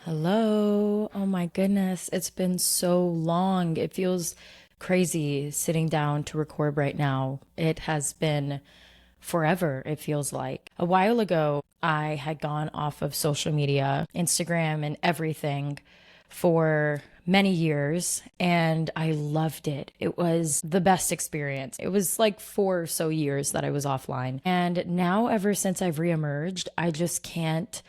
Hello. Oh my goodness. It's been so long. It feels crazy sitting down to record right now. It has been forever, it feels like. A while ago, I had gone off of social media, Instagram, and everything for many years, and I loved it. It was the best experience. It was like 4 or so years that I was offline. And now, ever since I've reemerged, I just can't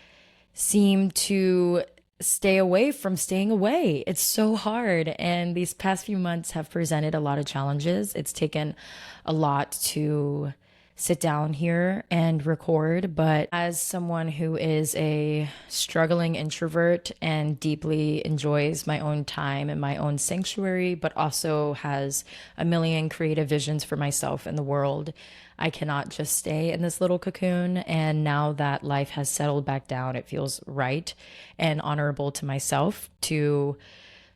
seem to stay away from staying away. It's so hard. And these past few months have presented a lot of challenges. It's taken a lot to sit down here and record. But as someone who is a struggling introvert and deeply enjoys my own time and my own sanctuary, but also has a million creative visions for myself and the world, I cannot just stay in this little cocoon. And now that life has settled back down, it feels right and honorable to myself to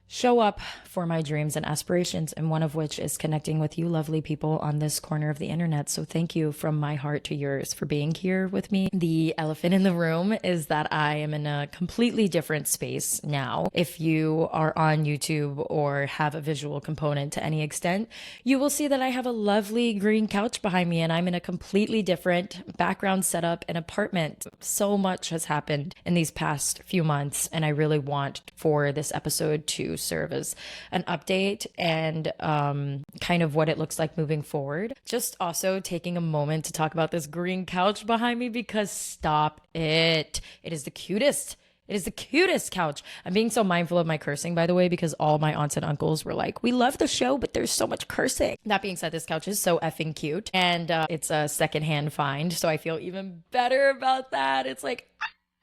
show up for my dreams and aspirations, and one of which is connecting with you lovely people on this corner of the internet. So thank you from my heart to yours for being here with me. The elephant in the room is that I am in a completely different space now. If you are on YouTube or have a visual component to any extent, you will see that I have a lovely green couch behind me, and I'm in a completely different background setup and apartment. So much has happened in these past few months, and I really want for this episode to serve as an update and kind of what it looks like moving forward. Just also taking a moment to talk about this green couch behind me because stop it. It is the cutest. It is the cutest couch. I'm being so mindful of my cursing, by the way, because all my aunts and uncles were like, we love the show, but there's so much cursing. That being said, this couch is so effing cute, and it's a secondhand find, so I feel even better about that. It's like,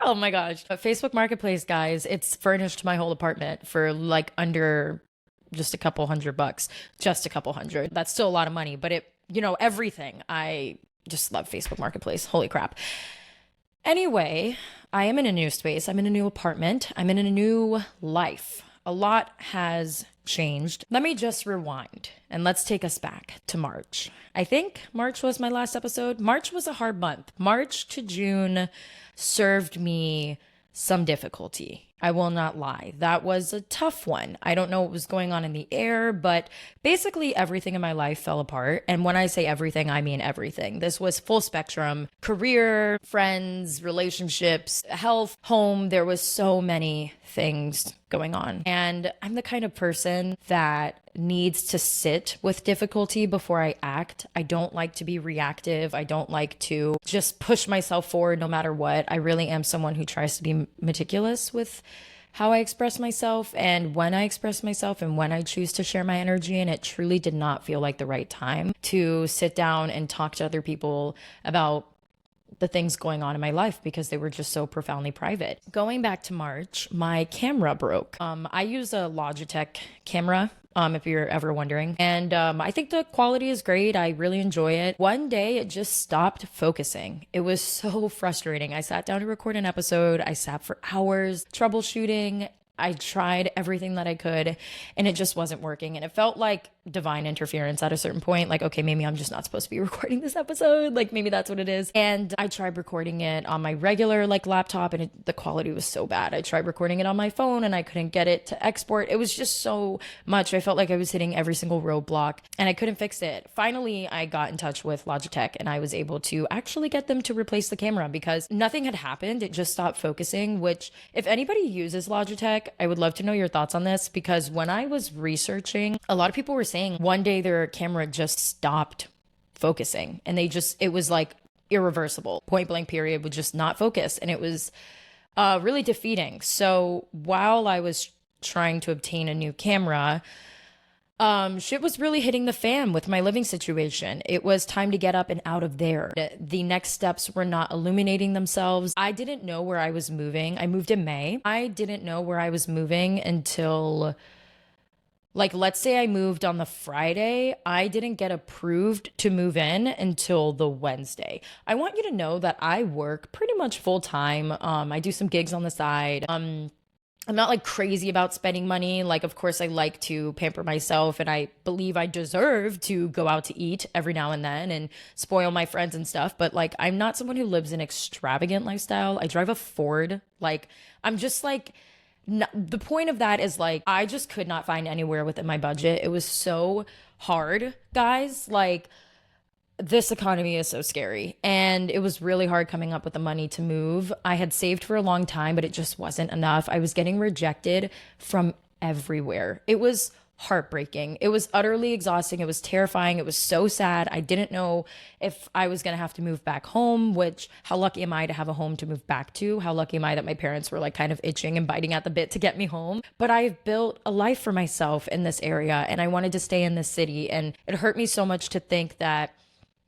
oh my gosh. Facebook Marketplace, guys, it's furnished my whole apartment for like under just a couple $100. Just a couple hundred. That's still a lot of money, but everything. I just love Facebook Marketplace. Holy crap. Anyway, I am in a new space. I'm in a new apartment. I'm in a new life. A lot has changed. Let me just rewind and let's take us back to March. I think March was my last episode. March was a hard month. March to June served me some difficulty. I will not lie. That was a tough one. I don't know what was going on in the air, but basically everything in my life fell apart. And when I say everything, I mean everything. This was full spectrum: career, friends, relationships, health, home. There was so many things going on. And I'm the kind of person that needs to sit with difficulty before I act. I don't like to be reactive. I don't like to just push myself forward no matter what. I really am someone who tries to be meticulous with how I express myself and when I express myself and when I choose to share my energy. And it truly did not feel like the right time to sit down and talk to other people about the things going on in my life because they were just so profoundly private. Going back to March, my camera broke. I use a Logitech camera, if you're ever wondering. And I think the quality is great. I really enjoy it. One day it just stopped focusing. It was so frustrating. I sat down to record an episode. I sat for hours troubleshooting. I tried everything that I could and it just wasn't working. And it felt like divine interference at a certain point. Like, okay, maybe I'm just not supposed to be recording this episode. Like maybe that's what it is. And I tried recording it on my regular laptop and the quality was so bad. I tried recording it on my phone and I couldn't get it to export. It was just so much. I felt like I was hitting every single roadblock and I couldn't fix it. Finally, I got in touch with Logitech and I was able to actually get them to replace the camera because nothing had happened. It just stopped focusing, which if anybody uses Logitech, I would love to know your thoughts on this because when I was researching, a lot of people were saying one day their camera just stopped focusing and it was like irreversible. Point blank period, would just not focus. And it was really defeating. So while I was trying to obtain a new camera, shit was really hitting the fan with my living situation. It was time to get up and out of there. The next steps were not illuminating themselves. I didn't know where I was moving. I moved in May. I didn't know where I was moving until, let's say I moved on the Friday. I didn't get approved to move in until the Wednesday. I want you to know that I work pretty much full time. I do some gigs on the side. I'm not crazy about spending money. Of course, I like to pamper myself and I believe I deserve to go out to eat every now and then and spoil my friends and stuff. But I'm not someone who lives an extravagant lifestyle. I drive a Ford. I'm just The point of that is like, I just could not find anywhere within my budget. It was so hard, guys. Like, this economy is so scary. And it was really hard coming up with the money to move. I had saved for a long time, but it just wasn't enough. I was getting rejected from everywhere. It was heartbreaking. It was utterly exhausting. It was terrifying. It was so sad. I didn't know if I was going to have to move back home, which, how lucky am I to have a home to move back to? How lucky am I that my parents were like kind of itching and biting at the bit to get me home? But I've built a life for myself in this area and I wanted to stay in this city. And it hurt me so much to think that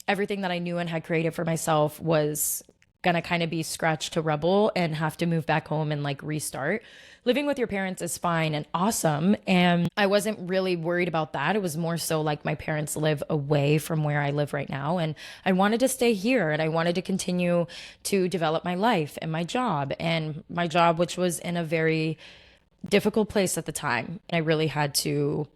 everything that I knew and had created for myself was gonna kind of be scratched to rubble and have to move back home and like restart. Living with your parents is fine and awesome. And I wasn't really worried about that. It was more so like my parents live away from where I live right now. And I wanted to stay here and I wanted to continue to develop my life and my job, which was in a very difficult place at the time. And I really had to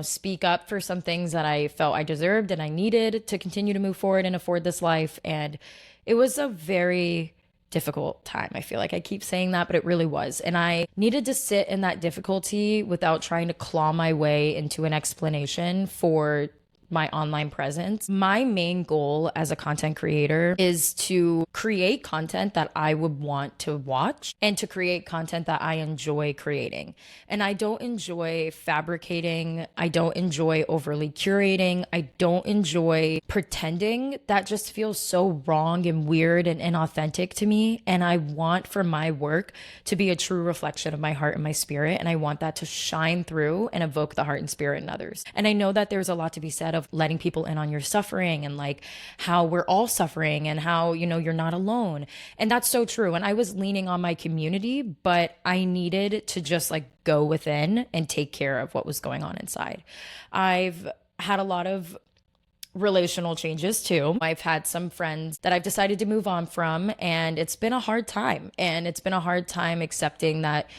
speak up for some things that I felt I deserved and I needed to continue to move forward and afford this life. And it was a very difficult time. I feel like I keep saying that, but it really was. And I needed to sit in that difficulty without trying to claw my way into an explanation for my online presence. My main goal as a content creator is to create content that I would want to watch and to create content that I enjoy creating. And I don't enjoy fabricating. I don't enjoy overly curating. I don't enjoy pretending. That just feels so wrong and weird and inauthentic to me. And I want for my work to be a true reflection of my heart and my spirit. And I want that to shine through and evoke the heart and spirit in others. And I know that there's a lot to be said of letting people in on your suffering and like how we're all suffering and how, you're not alone. And that's so true. And I was leaning on my community, but I needed to just like go within and take care of what was going on inside. I've had a lot of relational changes too. I've had some friends that I've decided to move on from, and it's been a hard time. And it's been a hard time accepting that,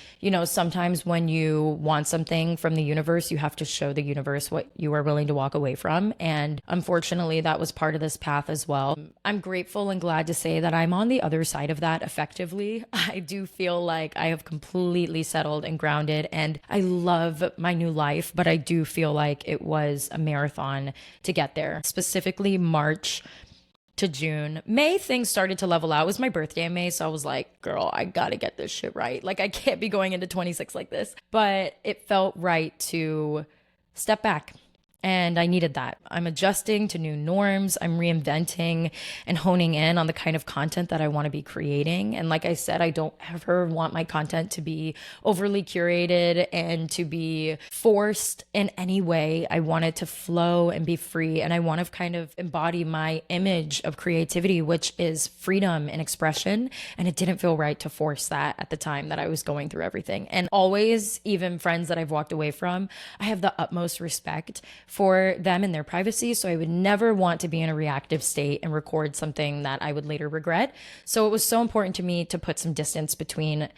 sometimes when you want something from the universe, you have to show the universe what you are willing to walk away from. And unfortunately, that was part of this path as well. I'm grateful and glad to say that I'm on the other side of that effectively. I do feel like I have completely settled and grounded, and I love my new life, but I do feel like it was a marathon to get there. Specifically March to June. May, things started to level out. It was my birthday in May, so I was like, girl, I gotta get this shit right. Like, I can't be going into 26 like this. But it felt right to step back. And I needed that. I'm adjusting to new norms. I'm reinventing and honing in on the kind of content that I want to be creating. And like I said, I don't ever want my content to be overly curated and to be forced in any way. I want it to flow and be free. And I want to kind of embody my image of creativity, which is freedom and expression. And it didn't feel right to force that at the time that I was going through everything. And always, even friends that I've walked away from, I have the utmost respect for them and their privacy. So I would never want to be in a reactive state and record something that I would later regret. So it was so important to me to put some distance between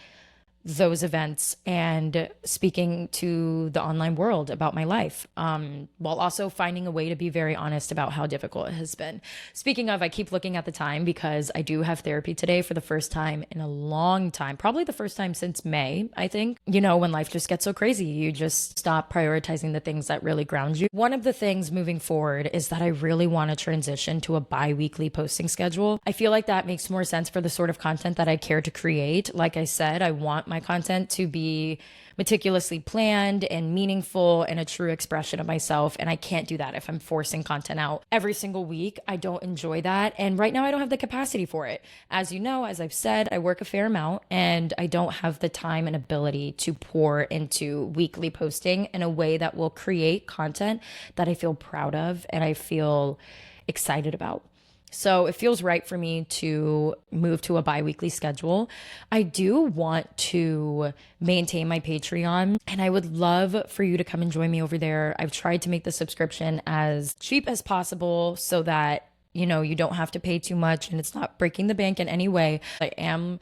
those events and speaking to the online world about my life, while also finding a way to be very honest about how difficult it has been. Speaking of, I keep looking at the time because I do have therapy today for the first time in a long time, probably the first time since May, I think. When life just gets so crazy, you just stop prioritizing the things that really ground you. One of the things moving forward is that I really want to transition to a bi-weekly posting schedule. I feel like that makes more sense for the sort of content that I care to create. Like I said, I want my content to be meticulously planned and meaningful and a true expression of myself. And I can't do that if I'm forcing content out every single week. I don't enjoy that. And right now I don't have the capacity for it. As you know, as I've said, I work a fair amount and I don't have the time and ability to pour into weekly posting in a way that will create content that I feel proud of and I feel excited about. So it feels right for me to move to a bi-weekly schedule. I do want to maintain my Patreon, and I would love for you to come and join me over there. I've tried to make the subscription as cheap as possible so that, you don't have to pay too much and it's not breaking the bank in any way. I am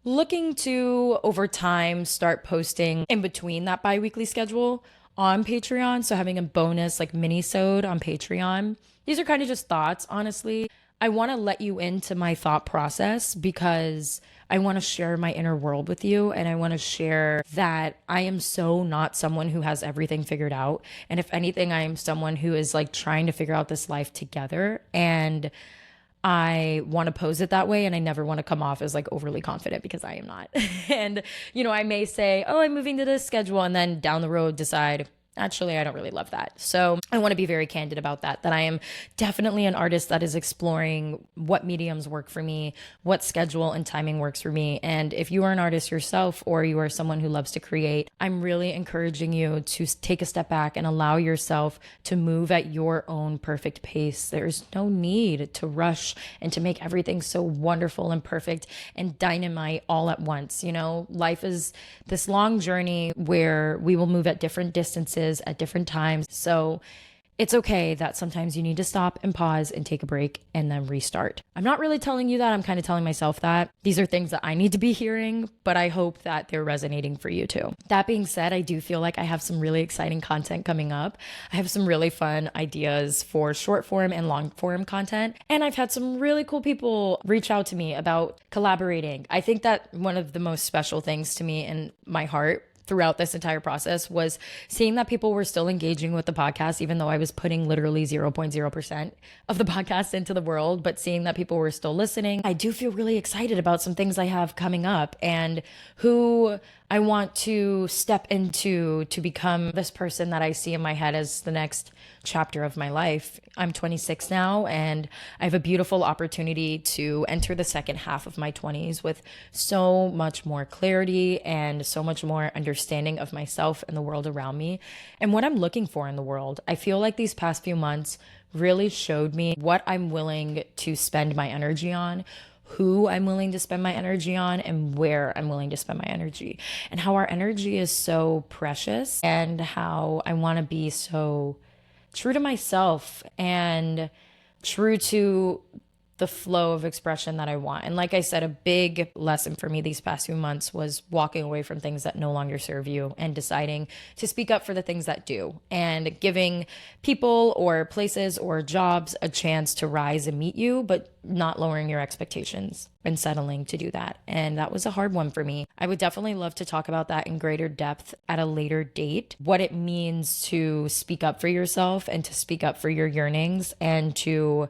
looking to, over time, start posting in between that bi-weekly schedule on Patreon. So having a bonus like mini-sode on Patreon. These are kind of just thoughts, honestly. I want to let you into my thought process because I want to share my inner world with you. And I want to share that I am so not someone who has everything figured out. And if anything, I am someone who is like trying to figure out this life together. And I want to pose it that way, and I never want to come off as like overly confident because I am not. And, I may say, oh, I'm moving to this schedule, and then down the road decide, actually, I don't really love that. So I want to be very candid about that I am definitely an artist that is exploring what mediums work for me, what schedule and timing works for me. And if you are an artist yourself, or you are someone who loves to create, I'm really encouraging you to take a step back and allow yourself to move at your own perfect pace. There's no need to rush and to make everything so wonderful and perfect and dynamite all at once. Life is this long journey where we will move at different distances at different times. So it's okay that sometimes you need to stop and pause and take a break and then restart. I'm not really telling you that. I'm kind of telling myself that. These are things that I need to be hearing, but I hope that they're resonating for you too. That being said, I do feel like I have some really exciting content coming up. I have some really fun ideas for short form and long form content. And I've had some really cool people reach out to me about collaborating. I think that one of the most special things to me in my heart throughout this entire process was seeing that people were still engaging with the podcast, even though I was putting literally 0.0% of the podcast into the world, but seeing that people were still listening. I do feel really excited about some things I have coming up and who I want to step into to become this person that I see in my head as the next chapter of my life. I'm 26 now, and I have a beautiful opportunity to enter the second half of my 20s with so much more clarity and so much more understanding of myself and the world around me and what I'm looking for in the world. I feel like these past few months really showed me what I'm willing to spend my energy on, who I'm willing to spend my energy on, and where I'm willing to spend my energy, and how our energy is so precious, and how I want to be so true to myself and true to the flow of expression that I want. And like I said, a big lesson for me these past few months was walking away from things that no longer serve you and deciding to speak up for the things that do, and giving people or places or jobs a chance to rise and meet you, but not lowering your expectations and settling to do that. And that was a hard one for me. I would definitely love to talk about that in greater depth at a later date, what it means to speak up for yourself and to speak up for your yearnings and to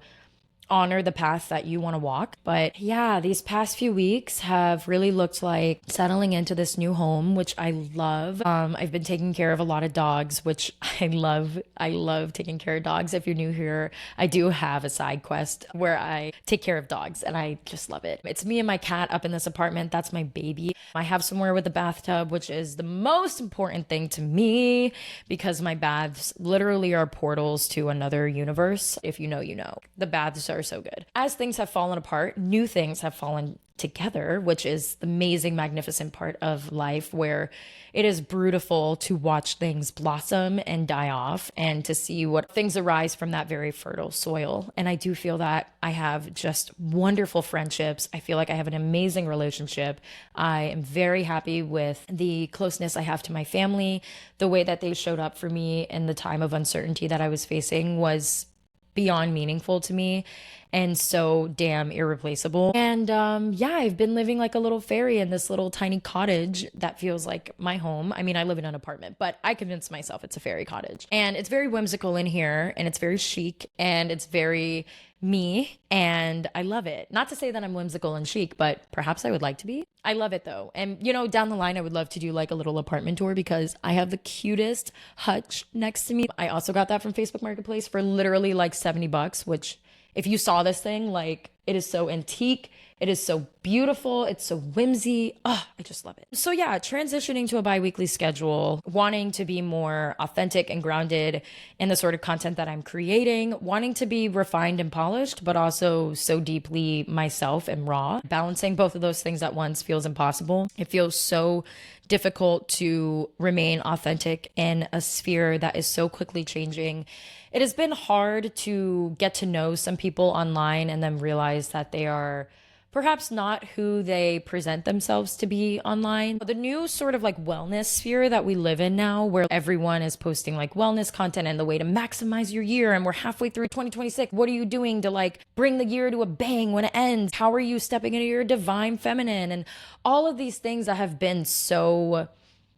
honor the path that you want to walk. But yeah, these past few weeks have really looked like settling into this new home, which I love. I've been taking care of a lot of dogs, which I love. I love taking care of dogs. If you're new here, I do have a side quest where I take care of dogs, and I just love it. It's me and my cat up in this apartment. That's my baby. I have somewhere with a bathtub, which is the most important thing to me because my baths literally are portals to another universe. If you know, you know. The baths are so good. As things have fallen apart, new things have fallen together, which is the amazing, magnificent part of life, where it is beautiful to watch things blossom and die off and to see what things arise from that very fertile soil. And I do feel that I have just wonderful friendships. I feel like I have an amazing relationship. I am very happy with the closeness I have to my family. The way that they showed up for me in the time of uncertainty that I was facing was beyond meaningful to me and so damn irreplaceable. And yeah, I've been living like a little fairy in this little tiny cottage that feels like my home. I mean, I live in an apartment, but I convinced myself it's a fairy cottage. And it's very whimsical in here, and it's very chic, and it's very me, and I love it. Not to say that I'm whimsical and chic, but perhaps I would like to be. I love it though. And down the line, I would love to do like a little apartment tour because I have the cutest hutch next to me. I also got that from Facebook Marketplace for literally like $70, which if you saw this thing, like, it is so antique. It is so beautiful. It's so whimsy. Oh, I just love it. So yeah, transitioning to a bi-weekly schedule, wanting to be more authentic and grounded in the sort of content that I'm creating, wanting to be refined and polished, but also so deeply myself and raw. Balancing both of those things at once feels impossible. It feels so difficult to remain authentic in a sphere that is so quickly changing. It has been hard to get to know some people online and then realize that they are perhaps not who they present themselves to be online. The new sort of like wellness sphere that we live in now, where everyone is posting like wellness content and the way to maximize your year, and we're halfway through 2026. What are you doing to like bring the year to a bang when it ends? How are you stepping into your divine feminine? And all of these things that have been so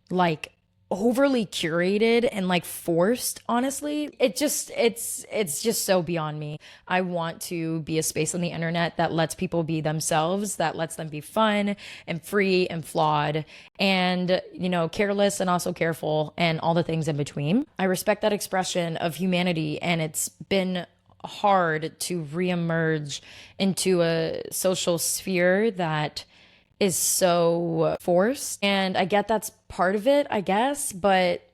like overly curated and like forced, honestly. It's just so beyond me. I want to be a space on the internet that lets people be themselves, that lets them be fun and free and flawed and, careless and also careful and all the things in between. I respect that expression of humanity, and it's been hard to reemerge into a social sphere that is so forced. And I get that's part of it, I guess. But,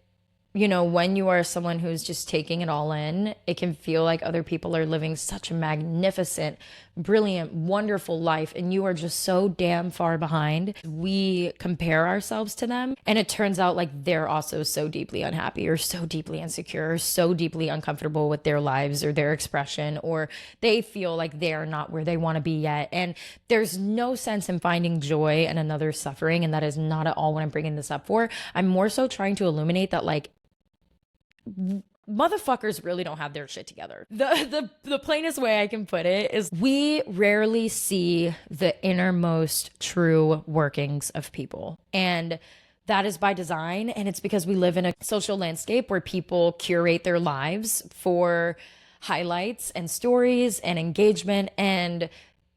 when you are someone who's just taking it all in, it can feel like other people are living such a magnificent, brilliant, wonderful life. And you are just so damn far behind. We compare ourselves to them. And it turns out like they're also so deeply unhappy or so deeply insecure, or so deeply uncomfortable with their lives or their expression, or they feel like they're not where they want to be yet. And there's no sense in finding joy in another's suffering. And that is not at all what I'm bringing this up for. I'm more so trying to illuminate that like, motherfuckers really don't have their shit together. The plainest way I can put it is we rarely see the innermost true workings of people. And that is by design. And it's because we live in a social landscape where people curate their lives for highlights and stories and engagement. And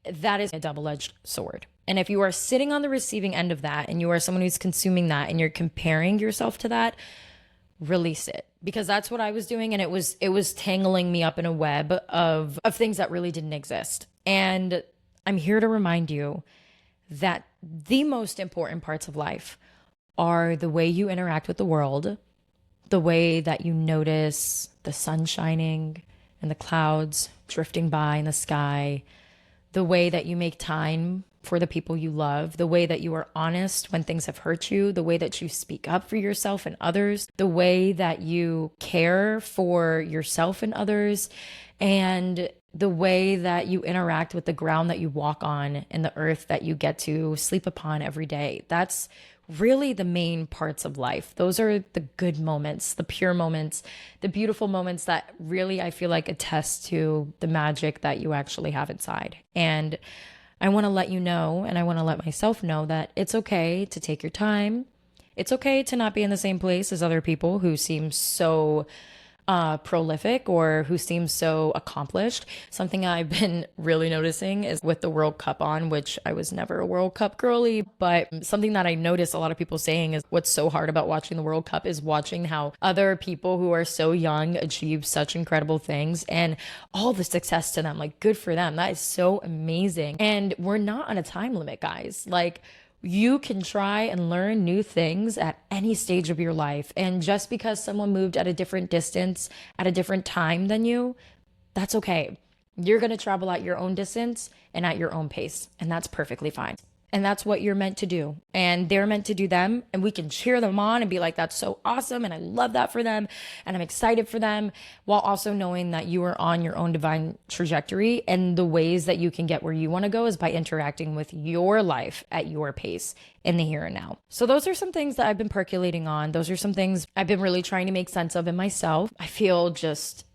that is a double-edged sword. And if you are sitting on the receiving end of that and you are someone who's consuming that and you're comparing yourself to that, release it, because that's what I was doing, and it was tangling me up in a web of things that really didn't exist. And I'm here to remind you that the most important parts of life are the way you interact with the world, the way that you notice the sun shining and the clouds drifting by in the sky, the way that you make time for the people you love, the way that you are honest when things have hurt you, the way that you speak up for yourself and others, the way that you care for yourself and others, and the way that you interact with the ground that you walk on and the earth that you get to sleep upon every day. That's really the main parts of life. Those are the good moments, the pure moments, the beautiful moments that really I feel like attest to the magic that you actually have inside. And I want to let you know, and I want to let myself know, that it's okay to take your time. It's okay to not be in the same place as other people who seem so prolific or who seem so accomplished. Something I've been really noticing is with the World Cup on, which I was never a World Cup girly, but something that I notice a lot of people saying is what's so hard about watching the World Cup is watching how other people who are so young achieve such incredible things and all the success to them. Like, good for them. That is so amazing. And we're not on a time limit, guys. Like, you can try and learn new things at any stage of your life. And just because someone moved at a different distance at a different time than you, that's okay. You're going to travel at your own distance and at your own pace. And that's perfectly fine. And that's what you're meant to do. And they're meant to do them. And we can cheer them on and be like, that's so awesome. And I love that for them. And I'm excited for them, while also knowing that you are on your own divine trajectory. And the ways that you can get where you want to go is by interacting with your life at your pace in the here and now. So those are some things that I've been percolating on. Those are some things I've been really trying to make sense of in myself. I feel just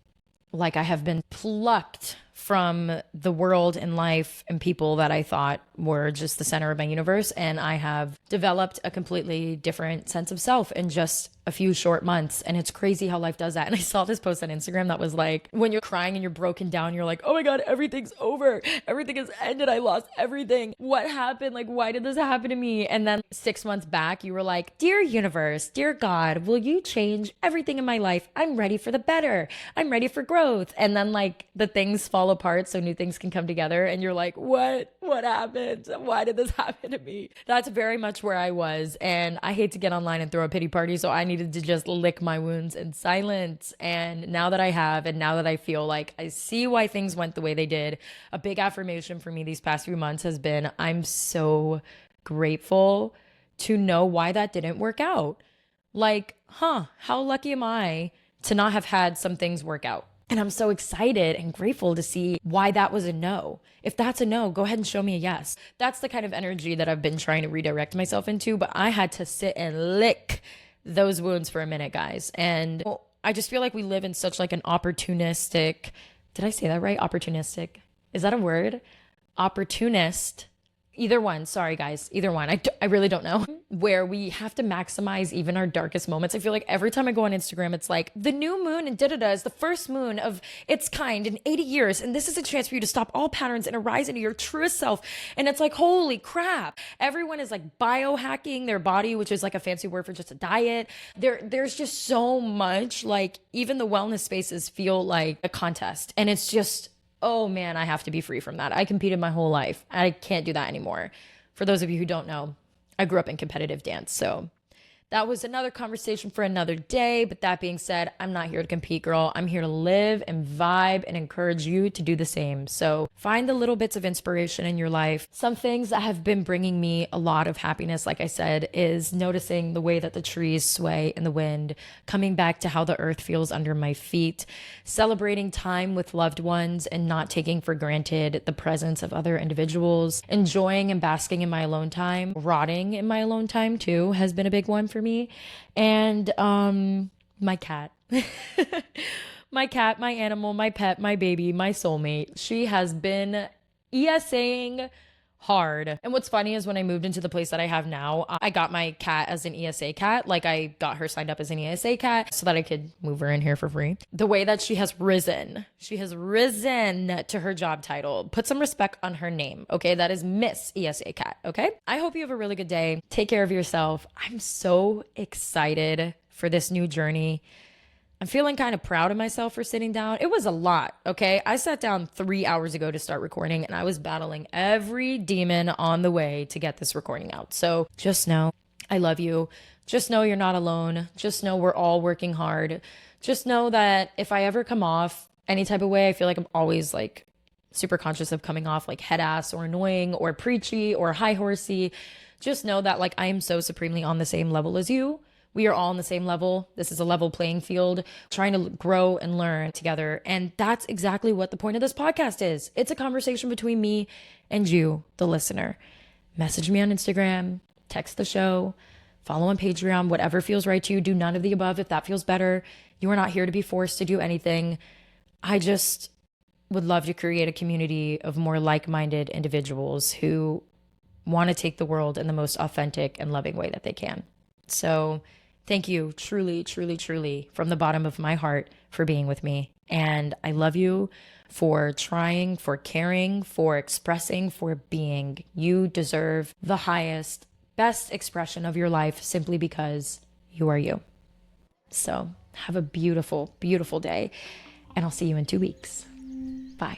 like I have been plucked from the world and life and people that I thought were just the center of my universe. And I have developed a completely different sense of self in just a few short months. And it's crazy how life does that. And I saw this post on Instagram that was like, when you're crying and you're broken down, you're like, oh my God, everything's over. Everything has ended. I lost everything. What happened? Like, why did this happen to me? And then 6 months back, you were like, dear universe, dear God, will you change everything in my life? I'm ready for the better. I'm ready for growth. And then like the things fall apart so new things can come together. And you're like, what happened? Why did this happen to me? That's very much where I was. And I hate to get online and throw a pity party. So I needed to just lick my wounds in silence. And now that I have, and now that I feel like I see why things went the way they did, a big affirmation for me these past few months has been, I'm so grateful to know why that didn't work out. Like, how lucky am I to not have had some things work out? And I'm so excited and grateful to see why that was a no. If that's a no, go ahead and show me a yes. That's the kind of energy that I've been trying to redirect myself into, but I had to sit and lick those wounds for a minute, guys. And I just feel like we live in such like an opportunistic, did I say that right? Opportunistic. Is that a word? Opportunist. Either one. Sorry, guys. Either one. I really don't know. Where we have to maximize even our darkest moments. I feel like every time I go on Instagram, it's like the new moon and da-da-da is the first moon of its kind in 80 years. And this is a chance for you to stop all patterns and arise into your truest self. And it's like, holy crap. Everyone is like biohacking their body, which is like a fancy word for just a diet. There's just so much, like even the wellness spaces feel like a contest. And it's just, oh man, I have to be free from that. I competed my whole life. I can't do that anymore. For those of you who don't know, I grew up in competitive dance. So that was another conversation for another day. But that being said, I'm not here to compete, girl. I'm here to live and vibe and encourage you to do the same. So find the little bits of inspiration in your life. Some things that have been bringing me a lot of happiness, like I said, is noticing the way that the trees sway in the wind, coming back to how the earth feels under my feet, celebrating time with loved ones and not taking for granted the presence of other individuals, enjoying and basking in my alone time, rotting in my alone time too has been a big one for me. And my cat. My cat, my animal, my pet, my baby, my soulmate. She has been ESAing hard. And what's funny is when I moved into the place that I have now, I got my cat as an ESA cat. Like I got her signed up as an ESA cat so that I could move her in here for free. The way that she has risen to her job title. Put some respect on her name, okay? That is Miss ESA Cat, okay? I hope you have a really good day. Take care of yourself. I'm so excited for this new journey. I'm feeling kind of proud of myself for sitting down. It was a lot, okay? I sat down 3 hours ago to start recording and I was battling every demon on the way to get this recording out. So just know I love you. Just know you're not alone. Just know we're all working hard. Just know that if I ever come off any type of way, I feel like I'm always like super conscious of coming off like head ass or annoying or preachy or high horsey. Just know that like I am so supremely on the same level as you. We are all on the same level. This is a level playing field, trying to grow and learn together. And that's exactly what the point of this podcast is. It's a conversation between me and you, the listener. Message me on Instagram, text the show, follow on Patreon, whatever feels right to you. Do none of the above if that feels better. You are not here to be forced to do anything. I just would love to create a community of more like-minded individuals who want to take the world in the most authentic and loving way that they can. So thank you truly, truly, truly from the bottom of my heart for being with me. And I love you for trying, for caring, for expressing, for being. You deserve the highest, best expression of your life simply because you are you. So have a beautiful, beautiful day. And I'll see you in 2 weeks. Bye.